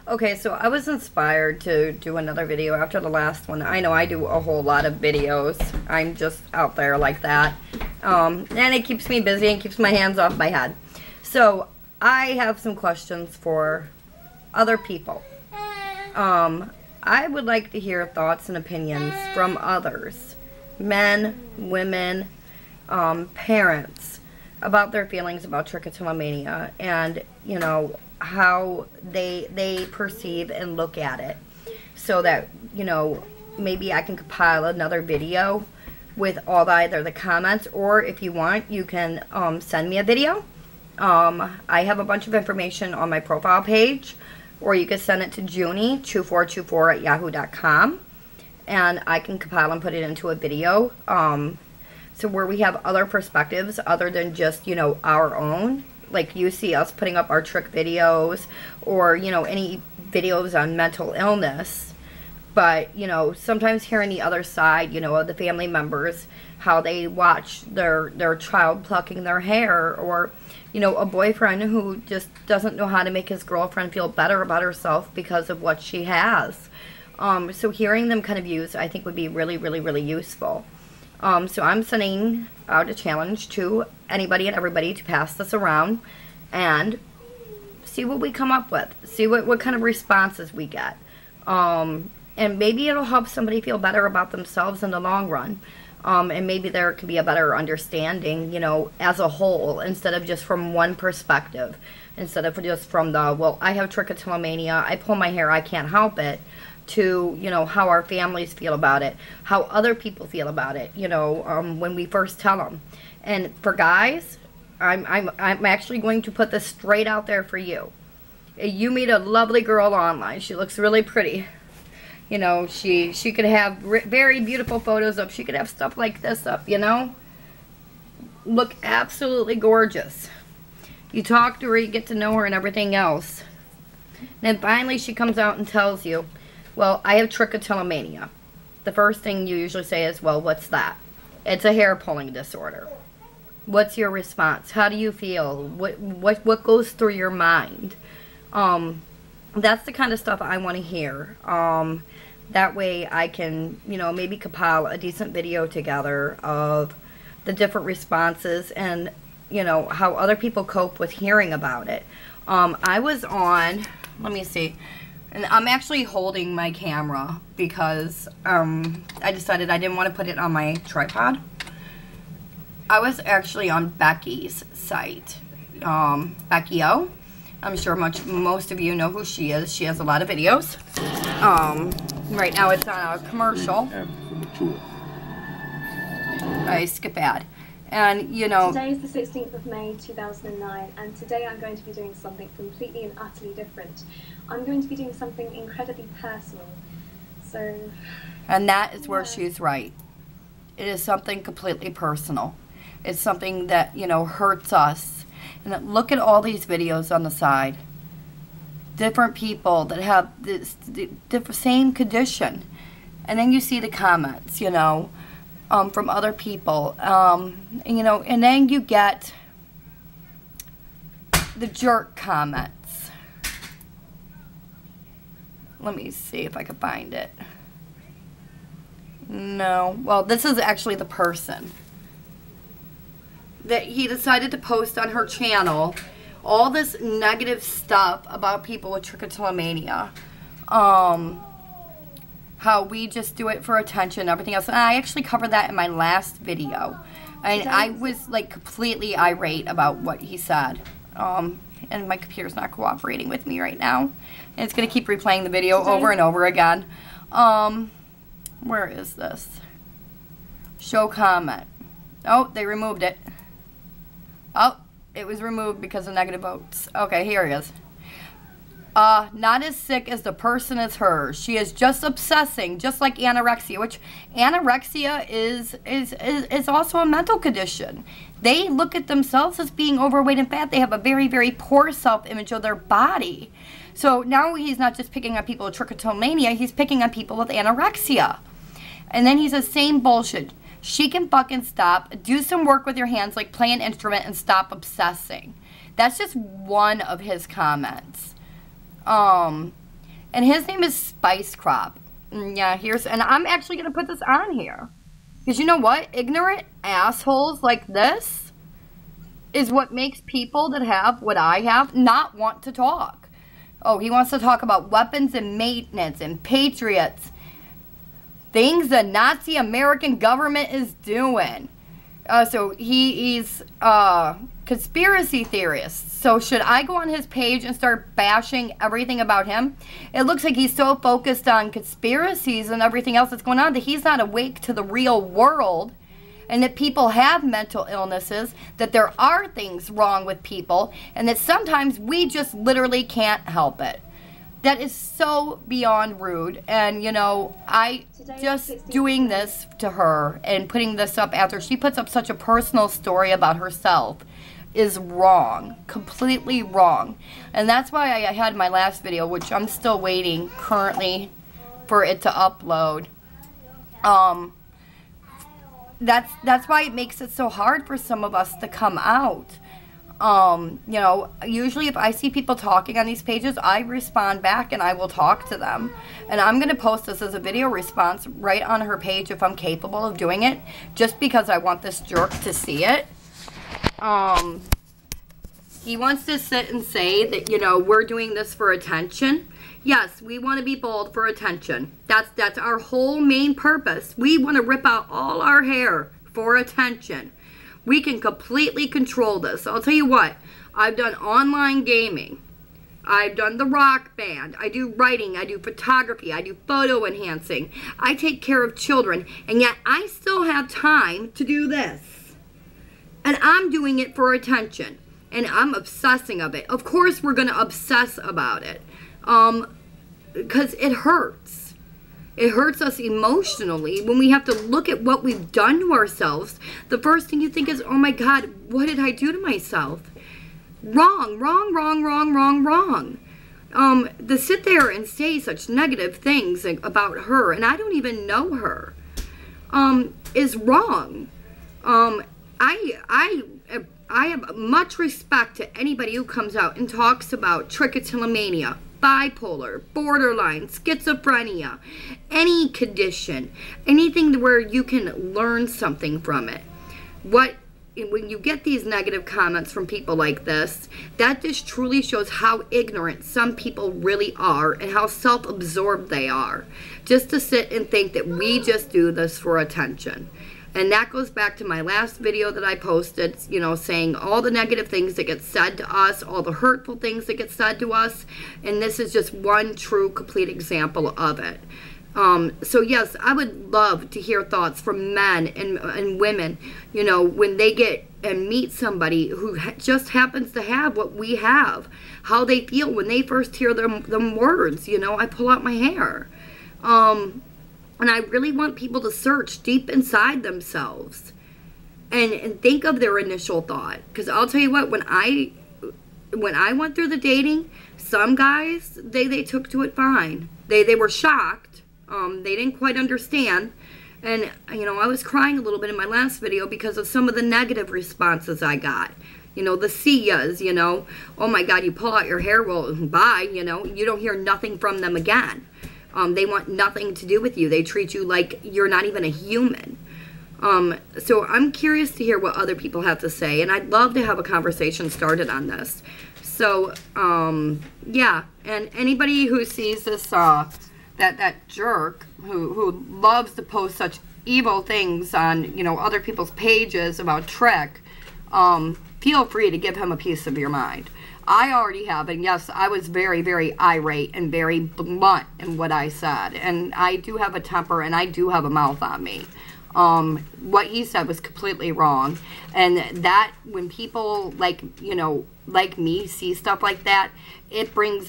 Okay, so I was inspired to do another video after the last one. I know I do a whole lot of videos. I'm just out there like that. And it keeps me busy and keeps my hands off my head. So I have some questions for other people. I would like to hear thoughts and opinions from others. Men, women, parents, about their feelings about trichotillomania and, you know, how they perceive and look at it, so that, you know, maybe I can compile another video with all either the comments, or if you want, you can send me a video. I have a bunch of information on my profile page, or you can send it to Junie2424@yahoo.com, and I can compile and put it into a video. So where we have other perspectives other than just, you know, our own. Like you see us putting up our trick videos, or, you know, any videos on mental illness. But, you know, sometimes hearing the other side, you know, of the family members, how they watch their child plucking their hair, or, you know, a boyfriend who just doesn't know how to make his girlfriend feel better about herself because of what she has. So hearing them kind of views, I think, would be really, really, really useful. So I'm sending out a challenge to anybody and everybody to pass this around and see what we come up with. See what kind of responses we get. And maybe it'll help somebody feel better about themselves in the long run. And maybe there could be a better understanding, you know, as a whole, instead of just from one perspective. Instead of just from the, well, I have trichotillomania, I pull my hair, I can't help it, to, you know, how our families feel about it, how other people feel about it, you know, when we first tell them. And for guys, I'm actually going to put this straight out there for you. You meet a lovely girl online, she looks really pretty. You know, she could have very beautiful photos up, she could have stuff like this up, you know. Look absolutely gorgeous. You talk to her, you get to know her and everything else. Then finally she comes out and tells you, well, I have trichotillomania. The first thing you usually say is, well, what's that? It's a hair pulling disorder. What's your response? How do you feel? What goes through your mind? That's the kind of stuff I want to hear. That way I can, you know, maybe compile a decent video together of the different responses and, you know, how other people cope with hearing about it. I was on, let me see. And I'm actually holding my camera because I decided I didn't want to put it on my tripod. I was actually on Becky's site, Becky O. I'm sure most of you know who she is. She has a lot of videos. Right now it's on a commercial. I skip ad. And, you know, today is the 16th of May 2009, and today I'm going to be doing something completely and utterly different. I'm going to be doing something incredibly personal. So, and that is where she's right. It is something completely personal. It's something that, you know, hurts us. And look at all these videos on the side. Different people that have the same condition. And then you see the comments, you know, from other people, you know, and then you get the jerk comments. Let me see if I can find it. No, well, this is actually the person that he decided to post on her channel all this negative stuff about people with trichotillomania. How we just do it for attention, everything else. And I actually covered that in my last video. And I was like completely irate about what he said. And my computer's not cooperating with me right now. And it's going to keep replaying the video over and over again. Where is this? Show comment. Oh, they removed it. Oh, it was removed because of negative votes. Okay, here he is. Not as sick as the person as her. She is just obsessing, just like anorexia, which anorexia is also a mental condition. They look at themselves as being overweight and fat. They have a very, very poor self-image of their body. So now he's not just picking on people with trichotillomania, he's picking on people with anorexia. And then he says, same bullshit. She can fucking stop. Do some work with your hands, like play an instrument, and stop obsessing. That's just one of his comments. And his name is Spice Crop. Yeah, and I'm actually going to put this on here. Because you know what? Ignorant assholes like this is what makes people that have what I have not want to talk. Oh, he wants to talk about weapons and maintenance and patriots. Things the Nazi American government is doing. So he's conspiracy theorist. So should I go on his page and start bashing everything about him? It looks like he's so focused on conspiracies and everything else that's going on that he's not awake to the real world, and that people have mental illnesses, that there are things wrong with people, and that sometimes we just literally can't help it. That is so beyond rude. And, you know, I just doing this to her and putting this up after she puts up such a personal story about herself is wrong. Completely wrong. And that's why I had my last video, which I'm still waiting currently for it to upload. That's why it makes it so hard for some of us to come out. You know, usually if I see people talking on these pages, I respond back and I will talk to them. And I'm going to post this as a video response right on her page if I'm capable of doing it, just because I want this jerk to see it. He wants to sit and say that, you know, we're doing this for attention. Yes, we want to be bold for attention. That's our whole main purpose. We want to rip out all our hair for attention. We can completely control this. I'll tell you what, I've done online gaming. I've done the rock band. I do writing. I do photography. I do photo enhancing. I take care of children. And yet I still have time to do this. And I'm doing it for attention. And I'm obsessing of it. Of course we're going to obsess about it. Because it hurts. It hurts us emotionally when we have to look at what we've done to ourselves. The first thing you think is, oh my God, what did I do to myself? Wrong, wrong, wrong, wrong, wrong, wrong. To sit there and say such negative things about her, and I don't even know her, is wrong. I have much respect to anybody who comes out and talks about trichotillomania, bipolar, borderline, schizophrenia, any condition, anything where you can learn something from it. When you get these negative comments from people like this, that just truly shows how ignorant some people really are and how self-absorbed they are. Just to sit and think that we just do this for attention. And that goes back to my last video that I posted, you know, saying all the negative things that get said to us, all the hurtful things that get said to us. And this is just one true, complete example of it. So yes, I would love to hear thoughts from men and women, you know, when they get and meet somebody who just happens to have what we have, how they feel when they first hear them words, you know, I pull out my hair. And I really want people to search deep inside themselves and think of their initial thought. Because I'll tell you what, when I went through the dating, some guys, they took to it fine. They were shocked. They didn't quite understand. And, you know, I was crying a little bit in my last video because of some of the negative responses I got. You know, the see yas, you know. Oh my God, you pull out your hair, well, bye, you know. You don't hear nothing from them again. They want nothing to do with you. They treat you like you're not even a human. So I'm curious to hear what other people have to say, and I'd love to have a conversation started on this. So, yeah, and anybody who sees this, that jerk who loves to post such evil things on, you know, other people's pages about Trick, feel free to give him a piece of your mind. I already have, and yes, I was very, very irate and very blunt in what I said. And I do have a temper, and I do have a mouth on me. What he said was completely wrong. And that, when people, like, you know, like me, see stuff like that, it brings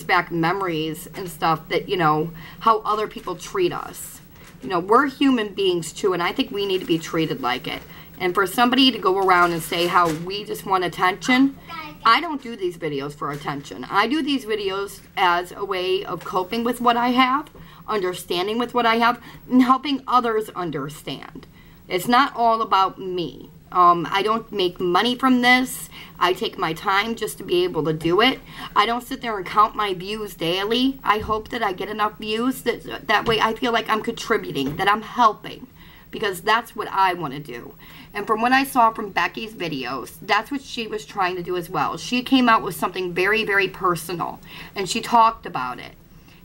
back memories and stuff that, you know, how other people treat us. You know, we're human beings, too, and I think we need to be treated like it. And for somebody to go around and say how we just want attention, I don't do these videos for attention. I do these videos as a way of coping with what I have, understanding with what I have, and helping others understand. It's not all about me. I don't make money from this. I take my time just to be able to do it. I don't sit there and count my views daily. I hope that I get enough views that way I feel like I'm contributing, that I'm helping, because that's what I want to do. And from what I saw from Becky's videos, that's what she was trying to do as well. She came out with something very, very personal, and she talked about it.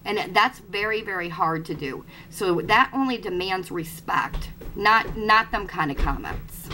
And that's very, very hard to do. So that only demands respect, not them kind of comments.